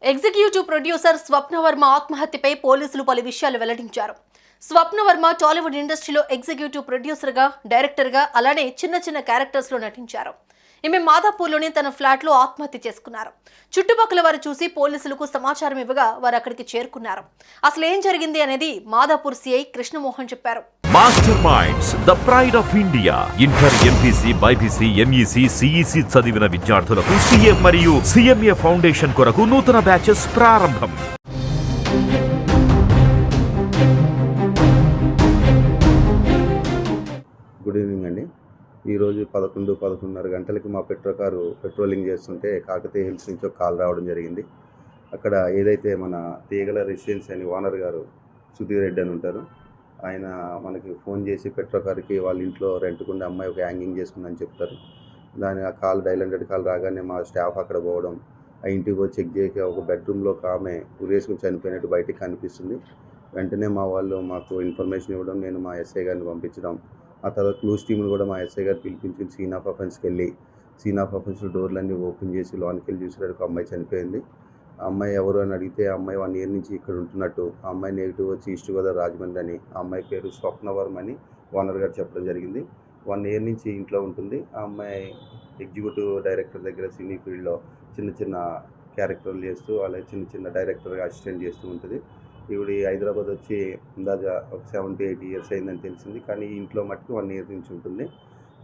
Executive producer స్వప్నవర్మ ఆత్మహత్యపై పోలీసులు పలు విషయాలు వెల్లడించారు. స్వప్నవర్మ టాలీవుడ్ ఇండస్ట్రీలో ఎగ్జిక్యూటివ్ ప్రొడ్యూసర్గా, డైరెక్టర్గా అలానే చిన్న క్యారెక్టర్స్లో నటించారు. ఈమె మాదాపూర్లోని తన ఫ్లాట్లో ఆత్మహత్య చేసుకున్నారు. చుట్టుపక్కల వారు చూసి పోలీసులకు సమాచారం ఇవ్వగా వారు అక్కడికి చేరుకున్నారు. అసలు ఏం జరిగింది అనేది మాదాపూర్ సిఐ కృష్ణమోహన్ చెప్పారు. Master minds the pride of India. Inter, MPC, BiPC, MEC, CEC చదివిన విద్యార్థులకు సిఏ మరియు సిఎంఏ ఫౌండేషన్ కొరకు నూతన బ్యాచెస్ ప్రారంభం. గుడ్ ఈవినింగ్ అండి. ఈరోజు 11:30 గంటలకి మా కారు పెట్రోలింగ్ చేస్తుంటే కాకతీయ హిల్స్ నుంచి ఒక కాల్ రావడం జరిగింది. అక్కడ ఏదైతే మన తీగల రెసిడెన్సీ అని ఓనర్ గారు సుధీర్ రెడ్డి అని ఉంటారు, ఆయన మనకి ఫోన్ చేసి కారుకి వాళ్ళ ఇంట్లో రెంట్కుండే అమ్మాయి ఒక హ్యాంగింగ్ చేసుకుందని చెప్తారు. ఆ కాల్ డైల్ కాల్ రాగానే మా స్టాఫ్ అక్కడ పోవడం, ఆ ఇంటికి పోయి చెక్ చేసి ఒక బెడ్రూమ్లో ఒక ఆమె ఉరేసుకుని చనిపోయినట్టు బయటికి కనిపిస్తుంది. వెంటనే మా వాళ్ళు మాకు ఇన్ఫర్మేషన్ ఇవ్వడం, నేను మా ఎస్ఐ గారిని పంపించడం, ఆ తర్వాత క్లూస్ టీమ్ని కూడా మా ఎస్ఐ గారు పిలిపించుకుని సీన్ ఆఫ్ అఫెన్స్కి వెళ్ళి సీన్ ఆఫ్ అఫెన్స్ డోర్లన్నీ ఓపెన్ చేసి లోనికి వెళ్ళి చూసినట్టు ఒక అమ్మాయి చనిపోయింది. ఆ అమ్మాయి ఎవరు అని అడిగితే ఆ అమ్మాయి 1 ఇయర్ నుంచి ఇక్కడ ఉంటున్నట్టు, ఆ అమ్మాయి నెగిటివ్ వచ్చి ఈస్ట్ గోదావరి రాజమండ్రి అని, ఆ అమ్మాయి పేరు స్వప్నవర్మ అని ఓనర్ గారు చెప్పడం జరిగింది. 1 ఇయర్ నుంచి ఇంట్లో ఉంటుంది. ఆ అమ్మాయి ఎగ్జిక్యూటివ్ డైరెక్టర్ దగ్గర సినీ ఫీల్డ్లో చిన్న క్యారెక్టర్లు చేస్తూ అలాగే చిన్న డైరెక్టర్గా అసిస్టెంట్ చేస్తూ ఉంటుంది. ఈవిడ హైదరాబాద్ వచ్చి అందాజా ఒక 7 to 8 ఇయర్స్ అయిందని తెలిసింది. కానీ ఇంట్లో మట్టుకు 1 ఇయర్ నుంచి ఉంటుంది.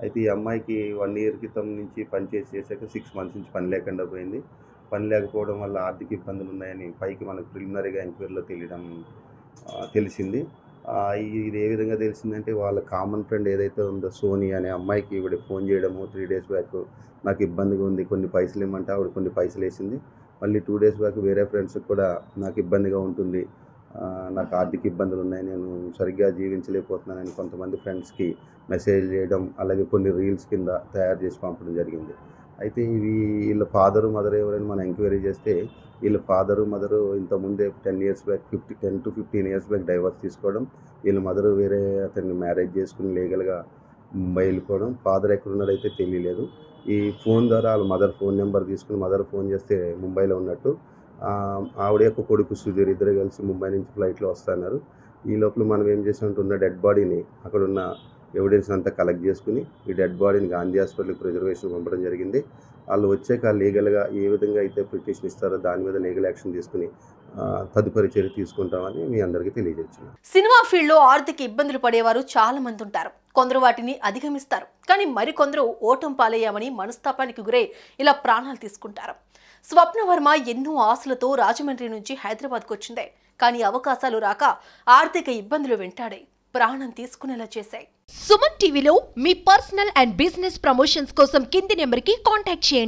అయితే ఈ అమ్మాయికి 1 ఇయర్ క్రితం నుంచి పని చేసాక 6 months నుంచి పని లేకుండా పోయింది. పని లేకపోవడం వల్ల ఆర్థిక ఇబ్బందులు ఉన్నాయని పైకి మనకు ప్రిలిమినరీగా ఎంక్వైరీలో తెలిసింది. ఇది ఏ విధంగా తెలిసిందంటే, వాళ్ళ కామన్ ఫ్రెండ్ ఏదైతే ఉందో సోనీ అనే అమ్మాయికి ఈవిడ ఫోన్ చేయడము 3 days బ్యాక్ నాకు ఇబ్బందిగా ఉంది, కొన్ని పైసలు ఇవ్వమంటే ఆవిడ కొన్ని పైసలు వేసింది. మళ్ళీ 2 days బ్యాక్ వేరే ఫ్రెండ్స్కి కూడా నాకు ఇబ్బందిగా ఉంటుంది, నాకు ఆర్థిక ఇబ్బందులు ఉన్నాయి, నేను సరిగ్గా జీవించలేకపోతున్నానని కొంతమంది ఫ్రెండ్స్కి మెసేజ్ చేయడం, అలాగే కొన్ని రీల్స్ కింద తయారు చేసి పంపడం జరిగింది. అయితే వీళ్ళ ఫాదరు మదర్ ఎవరైనా మనం ఎంక్వైరీ చేస్తే, వీళ్ళ ఫాదరు మదరు ఇంతకుముందే 10 years back 10 to 15 years back divorce తీసుకోవడం, వీళ్ళ మదరు వేరే అతన్ని మ్యారేజ్ చేసుకుని లీగల్గా ముంబై వెళ్ళిపోవడం, ఫాదర్ ఎక్కడున్నాడైతే తెలియలేదు. ఈ ఫోన్ ద్వారా వాళ్ళ మదర్ ఫోన్ నెంబర్ తీసుకుని మదర్ ఫోన్ చేస్తే ముంబైలో ఉన్నట్టు, ఆవిడ యొక్క కొడుకు సుధీర్ ఇద్దరు కలిసి ముంబై నుంచి ఫ్లైట్లో వస్తున్నారు. ఈ లోపల మనం ఏం చేసినట్టు ఉన్న డెడ్ బాడీని, అక్కడున్న ఎవిడెన్స్ అంతా కలెక్ట్ చేసుకుని ఈ డెడ్ బాడీని గాంధీ హాస్పిటల్కి ప్రిజర్వేషన్ పంపడం జరిగింది. వాళ్ళు వచ్చాక లీగల్గా ఏ విధంగా అయితే పిటిషన్ ఇస్తారో దాని మీద లీగల్ యాక్షన్ తీసుకుని తదుపరి చర్య తీసుకుంటామని మీ అందరికీ తెలియజేస్తున్నాను. సినిమా ఫీల్డ్లో ఆర్థిక ఇబ్బందులు పడేవారు చాలా మంది ఉంటారు. కొందరు వాటిని అధిగమిస్తారు, కానీ మరికొందరు ఓటం పాలయ్యామని మనస్తాపానికి గురై ఇలా ప్రాణాలు తీసుకుంటారు. స్వప్నవర్మ ఎన్నో ఆశలతో రాజమండ్రి నుంచి హైదరాబాద్కు వచ్చిందే, కానీ అవకాశాలు రాక ఆర్థిక ఇబ్బందులు వెంటాడే ప్రాణం తీసుకునేలా చేశాయి. సుమన్ టీవీలో మీ పర్సనల్ అండ్ బిజినెస్ ప్రమోషన్స్ కోసం కింది నెంబర్కి కాంటాక్ట్ చేయండి.